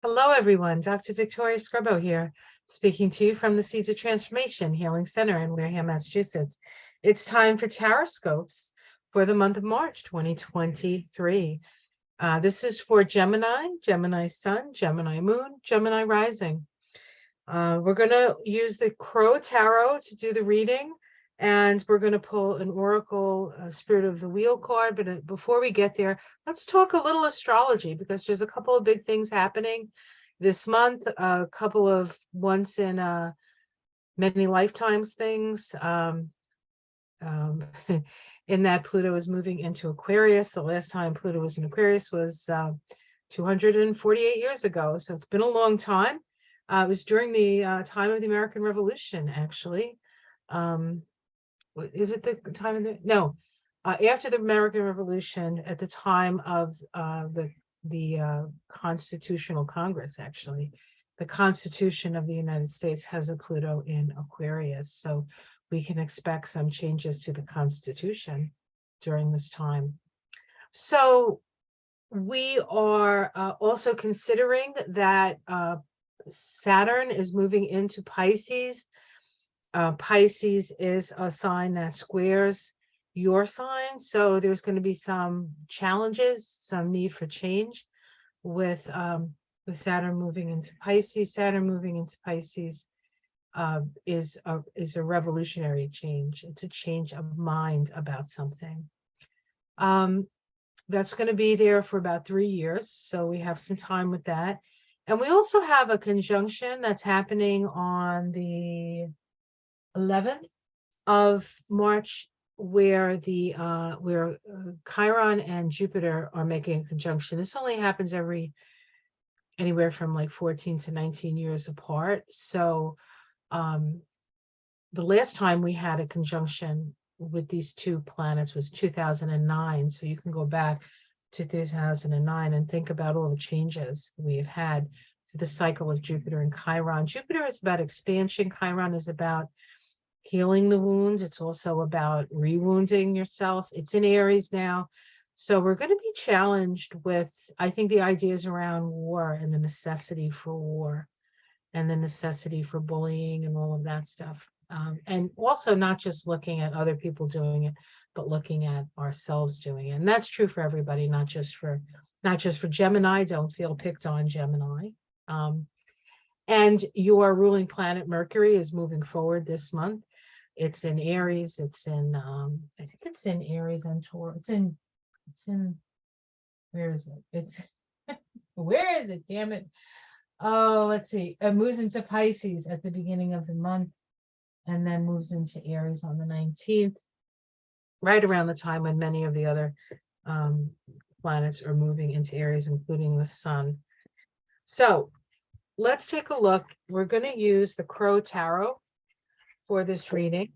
Hello, everyone. Dr. Victoria Scrubbo here, speaking to you from the Seeds of Transformation Healing Center in Wareham, Massachusetts. It's time for Taroscopes for the month of March 2023. This is for Gemini, Gemini Sun, Gemini Moon, Gemini Rising. We're going to use the Crow Tarot to do the reading, and we're going to pull an Oracle Spirit of the Wheel card. But before we get there, let's talk a little astrology, because there's a couple of big things happening this month, a couple of once in many lifetimes things. In that Pluto is moving into Aquarius. The last time Pluto was in Aquarius was 248 years ago. So it's been a long time. It was during the time of the American Revolution, actually. Is it the time of the, no, after the American Revolution, at the time of the Constitutional Congress, actually. The Constitution of the United States has a Pluto in Aquarius. So we can expect some changes to the Constitution during this time. So we are also considering that Saturn is moving into Pisces. Pisces is a sign that squares your sign. So there's going to be some challenges, some need for change with Saturn moving into Pisces. Saturn moving into Pisces is a revolutionary change. It's a change of mind about something. That's going to be there for about 3 years. So we have some time with that. And we also have a conjunction that's happening on the 11th of March, where Chiron and Jupiter are making a conjunction. This only happens anywhere from like 14 to 19 years apart. So the last time we had a conjunction with these two planets was 2009. So you can go back to 2009 and think about all the changes we've had through the cycle of Jupiter and Chiron. Jupiter is about expansion. Chiron is about healing the wounds. It's also about rewounding yourself. It's in Aries now. So we're going to be challenged with, I think, the ideas around war and the necessity for war and the necessity for bullying and all of that stuff. And also not just looking at other people doing it, but looking at ourselves doing it. And that's true for everybody, not just for Gemini. Don't feel picked on, Gemini. And your ruling planet Mercury is moving forward this month. It's in Aries. It's in I think it's in Aries and Taurus. It's in where is it? It's where is it? Damn it. Oh, let's see. It moves into Pisces at the beginning of the month and then moves into Aries on the 19th, right around the time when many of the other planets are moving into Aries, including the Sun. So let's take a look. We're going to use the Crow Tarot for this reading,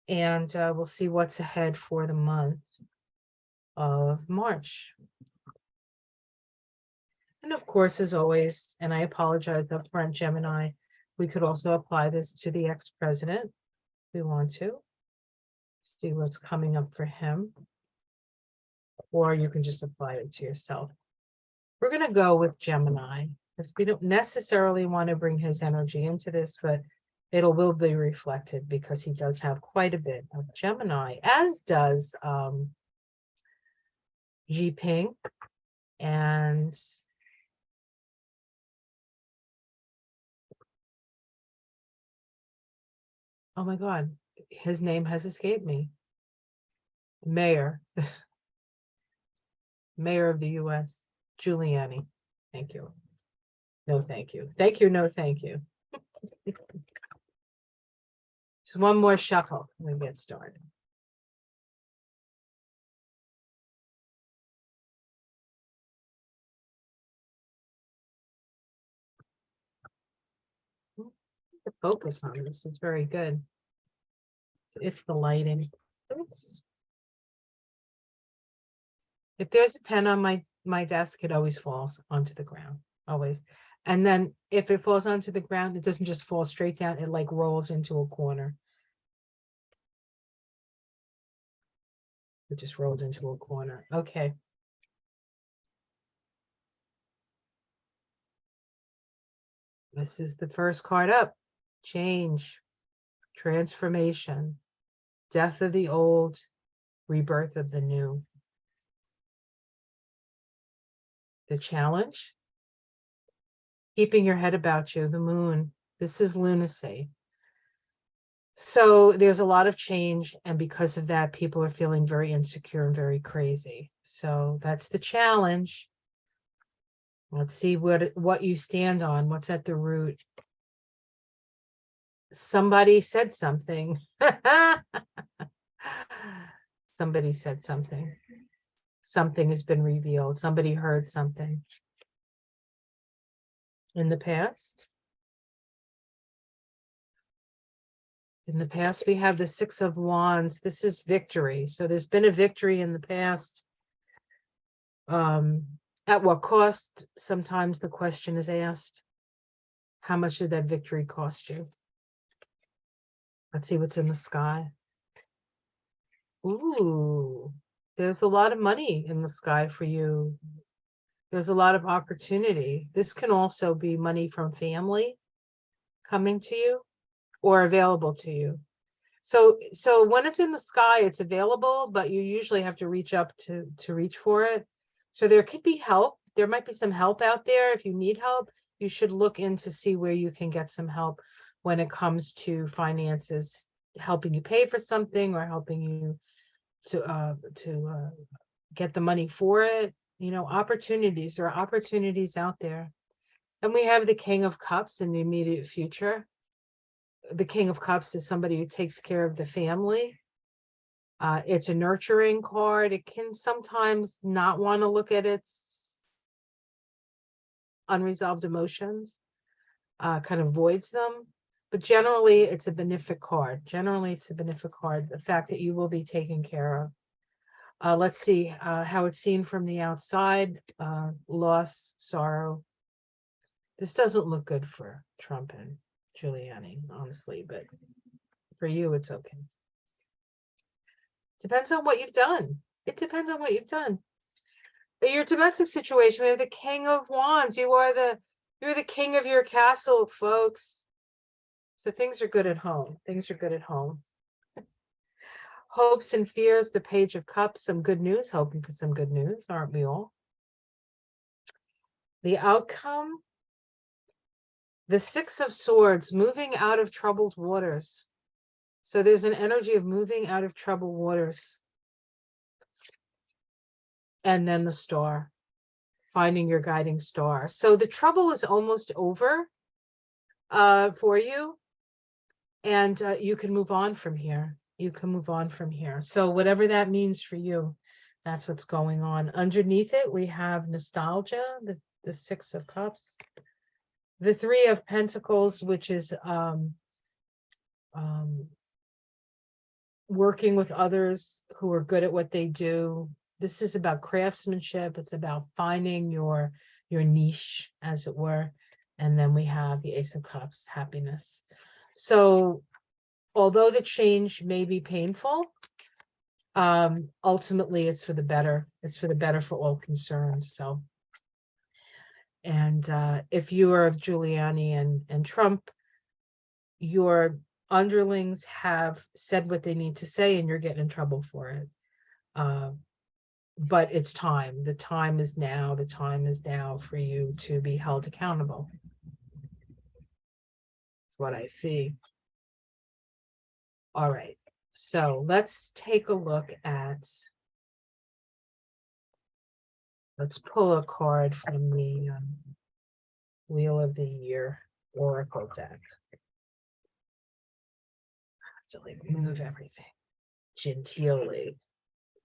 and we'll see what's ahead for the month of March. And of course, as always, and I apologize up front, Gemini, we could also apply this to the ex-president if we want to. See what's coming up for him. Or you can just apply it to yourself. We're going to go with Gemini, because we don't necessarily want to bring his energy into this, but will be reflected because he does have quite a bit of Gemini, as does Xi Jinping and oh my God, his name has escaped me. Mayor of the US, Giuliani. Thank you. No, thank you. Thank you. No, thank you. Just one more shuffle and we get started. The focus on this is very good. It's the lighting. Oops. If there's a pen on my desk, it always falls onto the ground, always. And then if it falls onto the ground, it doesn't just fall straight down, it like rolls into a corner. It just rolls into a corner. Okay. This is the first card up. Change, transformation, death of the old, rebirth of the new. The challenge, keeping your head about you, the moon. This is lunacy. So there's a lot of change, and because of that, people are feeling very insecure and very crazy. So that's the challenge. Let's see what you stand on. What's at the root? Somebody said something. Somebody said something. Something has been revealed. Somebody heard something. In the past? In the past, we have the Six of Wands. This is victory. So there's been a victory in the past. At what cost? Sometimes the question is asked. How much did that victory cost you? Let's see what's in the sky. Ooh, there's a lot of money in the sky for you. There's a lot of opportunity. This can also be money from family coming to you or available to you. So when it's in the sky, it's available, but you usually have to reach up to reach for it. So there could be help. There might be some help out there. If you need help, you should look in to see where you can get some help when it comes to finances, helping you pay for something or helping you to get the money for it. You know, opportunities. There are opportunities out there. And we have the King of Cups in the immediate future. The King of Cups is somebody who takes care of the family. It's a nurturing card. It can sometimes not want to look at its unresolved emotions, kind of voids them. But generally, it's a benefic card. Generally, it's a benefic card. The fact that you will be taken care of. Let's see how it's seen from the outside. Loss, sorrow. This doesn't look good for Trump and Giuliani, honestly, but for you, it's okay. Depends on what you've done. It depends on what you've done. Your domestic situation, we have the King of Wands. You're the king of your castle, folks. So things are good at home. Things are good at home. Hopes and fears, the Page of Cups, some good news, hoping for some good news, aren't we all? The outcome, the Six of Swords, moving out of troubled waters. So there's an energy of moving out of troubled waters. And then the Star, finding your guiding star. So the trouble is almost over for you. And you can move on from here. You can move on from here. So whatever that means for you, that's what's going on. Underneath it, we have nostalgia, the Six of Cups. The Three of Pentacles, which is working with others who are good at what they do. This is about craftsmanship. It's about finding your niche, as it were. And then we have the Ace of Cups, happiness. So although the change may be painful, ultimately it's for the better. It's for the better for all concerned. So, and if you are of Giuliani and Trump, your underlings have said what they need to say and you're getting in trouble for it. But it's time. The time is now. The time is now for you to be held accountable. That's what I see. All right. So let's take a look at, let's pull a card from the Wheel of the Year Oracle deck. To like move everything genteelly.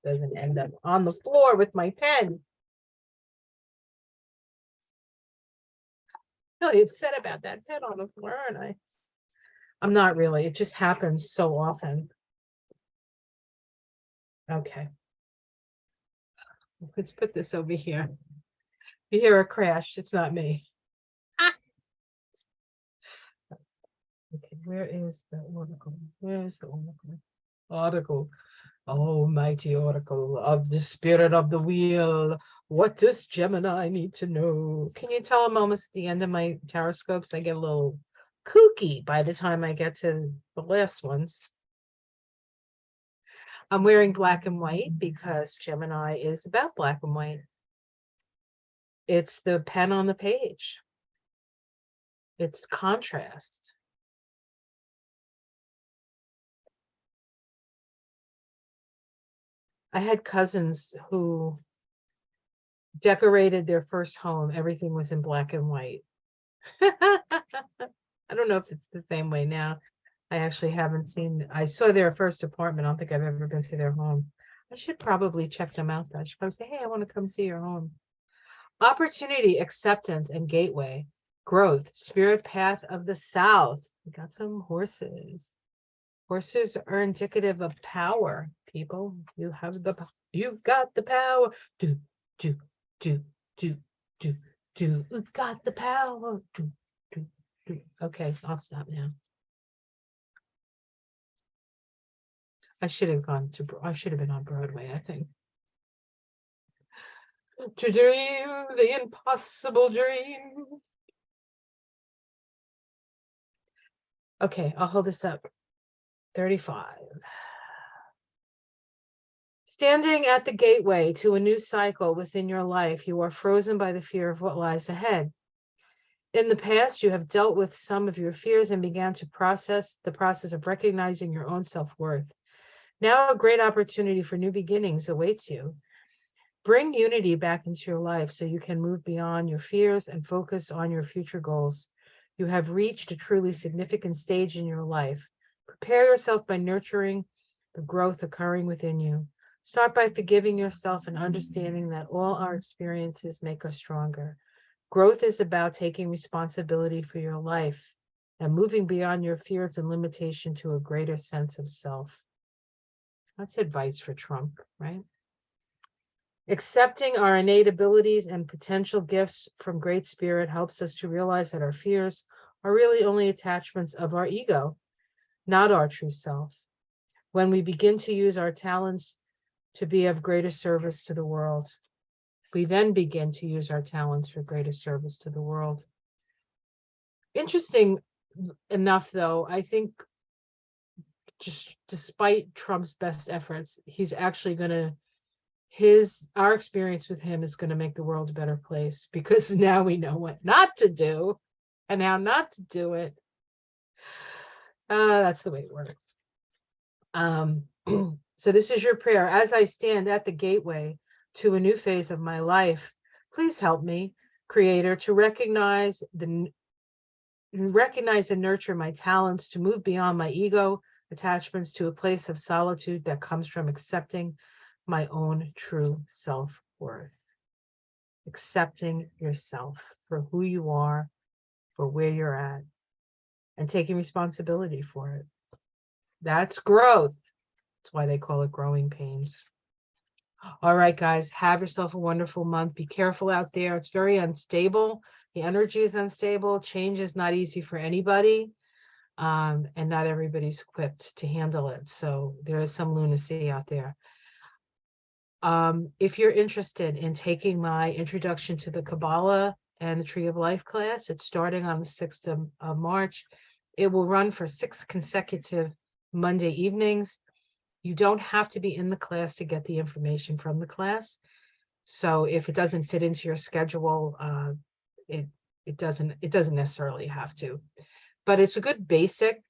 Doesn't end up on the floor with my pen. Really upset about that pen on the floor, aren't I? I'm not really. It just happens so often. Okay. Let's put this over here. If you hear a crash, it's not me. Okay, where is the oracle? Where is the oracle? Article. Oh, mighty oracle of the spirit of the wheel, what does Gemini need to know? Can you tell I'm almost at the end of my tarot scopes? I get a little kooky by the time I get to the last ones. I'm wearing black and white because Gemini is about black and white. It's the pen on the page. It's contrast. I had cousins who decorated their first home. Everything was in black and white. I don't know if it's the same way now. I actually haven't seen, I saw their first apartment. I don't think I've ever been to their home. I should probably check them out though. I should probably say, hey, I want to come see your home. Opportunity, acceptance, and gateway. Growth, spirit path of the South. We got some horses. Horses are indicative of power, people. You got the power. Do, do, do, do, do, do. You got the power. Do, do, do. Okay, I'll stop now. I should have been on Broadway, I think. To dream the impossible dream. Okay, I'll hold this up. 35. Standing at the gateway to a new cycle within your life, you are frozen by the fear of what lies ahead. In the past, you have dealt with some of your fears and began to process of recognizing your own self-worth. Now a great opportunity for new beginnings awaits you. Bring unity back into your life so you can move beyond your fears and focus on your future goals. You have reached a truly significant stage in your life. Prepare yourself by nurturing the growth occurring within you. Start by forgiving yourself and understanding that all our experiences make us stronger. Growth is about taking responsibility for your life and moving beyond your fears and limitation to a greater sense of self. That's advice for Trump, right? Accepting our innate abilities and potential gifts from Great Spirit helps us to realize that our fears are really only attachments of our ego, not our true self. When we begin to use our talents to be of greater service to the world, we then begin to use our talents for greater service to the world. Interesting enough, though, I think just despite Trump's best efforts, he's actually going to our experience with him is going to make the world a better place because now we know what not to do and how not to do it. That's the way it works. So this is your prayer. As I stand at the gateway to a new phase of my life, please help me, Creator, to recognize and nurture my talents, to move beyond my ego attachments to a place of solitude that comes from accepting my own true self-worth. Accepting yourself for who you are, for where you're at, and taking responsibility for it. That's growth. That's why they call it growing pains. All right, guys, have yourself a wonderful month. Be careful out there. It's very unstable. The energy is unstable. Change is not easy for anybody. And not everybody's equipped to handle it. So there is some lunacy out there. If you're interested in taking my Introduction to the Kabbalah and the Tree of Life class, it's starting on the 6th of March. It will run for 6 consecutive Monday evenings. You don't have to be in the class to get the information from the class. So if it doesn't fit into your schedule, it doesn't necessarily have to. But it's a good basic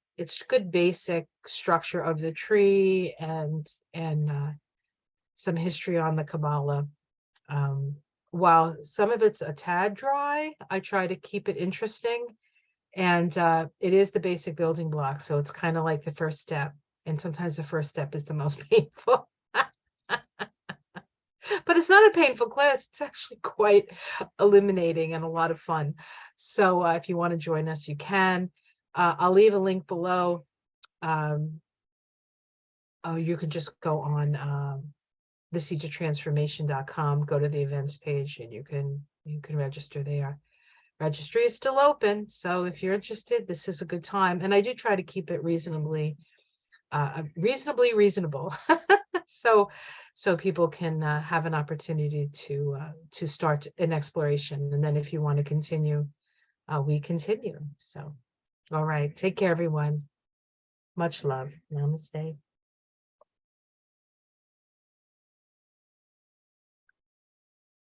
structure of the tree and some history on the Kabbalah. While some of it's a tad dry, I try to keep it interesting. And it is the basic building block. So it's kind of like the first step. And sometimes the first step is the most painful. But it's not a painful class. It's actually quite illuminating and a lot of fun. So if you want to join us, you can. I'll leave a link below. You can just go on theseedtotransformation.com, go to the events page, and you can register there. Registry is still open, so if you're interested, this is a good time. And I do try to keep it reasonably reasonable. So people can have an opportunity to start an exploration, and then if you want to continue, we continue. So, all right, take care, everyone. Much love. Namaste.